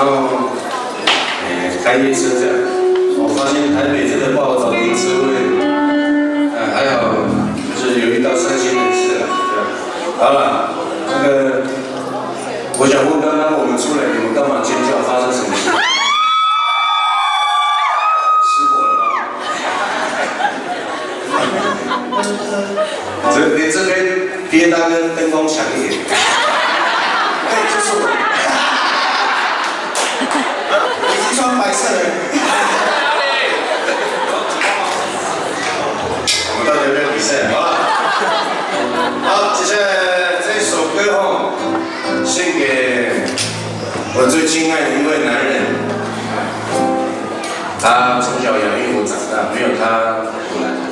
然后开夜车这样，我发现台北真的不好找停车位，还好就是有遇到善心人士了，这样。好了，那个我想问刚刚我们出来，你们干嘛尖叫？发生什么事？失火了吗？这边憋单跟灯光强一点。对，就是我。你是穿白色的。我们到这边比赛，好了。好，接下来这首歌哦，献给我最亲爱的一位男人。他从小养育我长大，没有他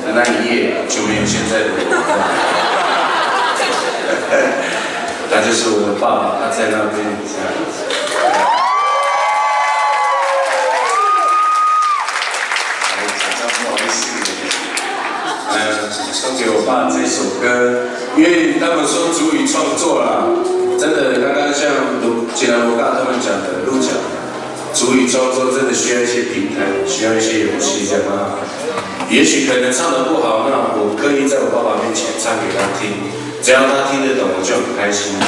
的那一夜就没有现在的我。他就是我的爸爸，他在那边这样。不好意思，送给我爸这首歌，因为他们说主语创作啦，真的刚刚像吉兰罗嘎他们讲的路讲，主语创作真的需要一些平台，需要一些勇气这样啊。也许可能唱得不好，那我刻意在我爸爸面前唱给他听。只要他听得懂，我就很开心的。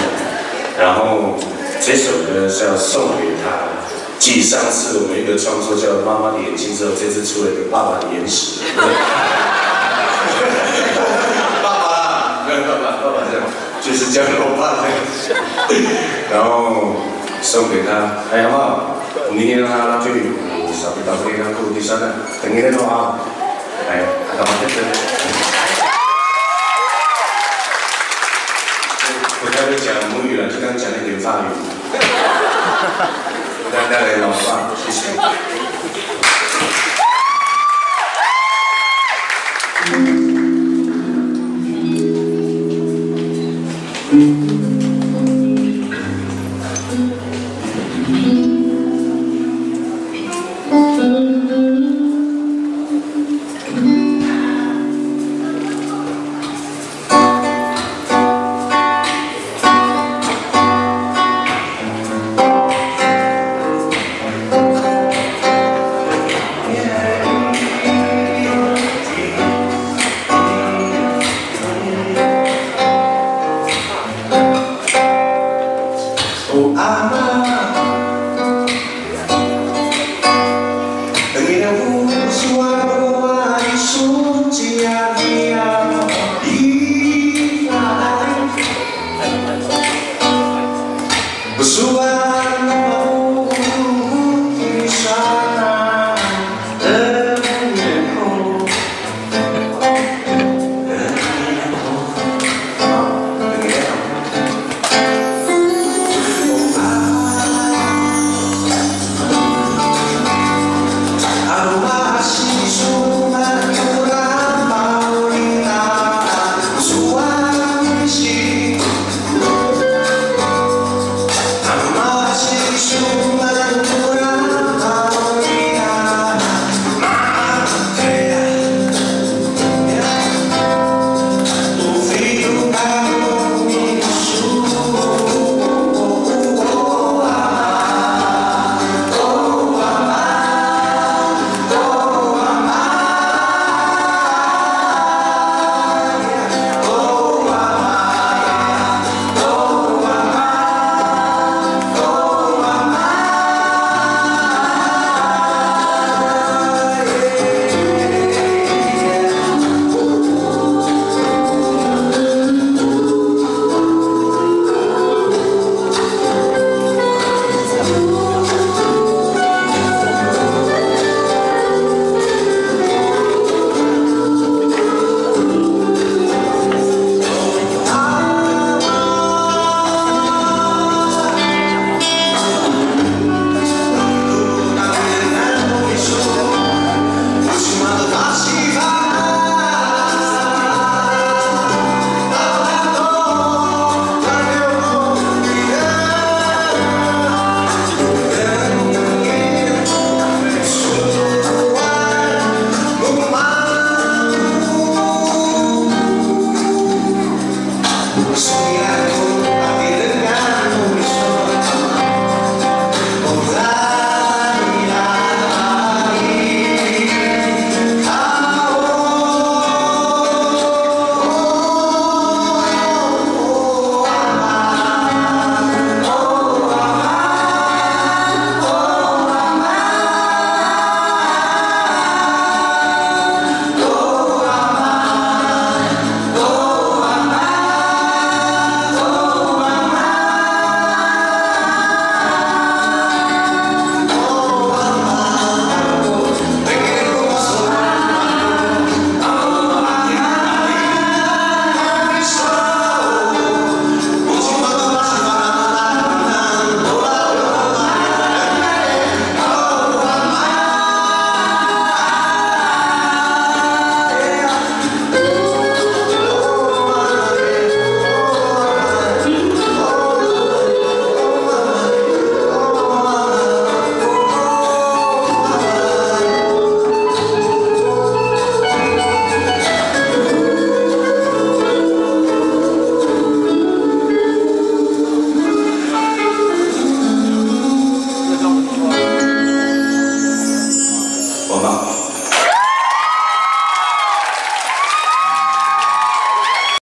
然后这首歌是要送给他，继上次我们一个创作叫《妈妈的眼睛》之后，这次出了一个《爸爸的眼屎》。爸爸，没有爸爸这样，就是叫我爸这样。然后送给他，好不好？明天让他去少到这个库地山了，等你的话，干嘛这个？不太会讲母语了，就刚讲一点法语。大家来。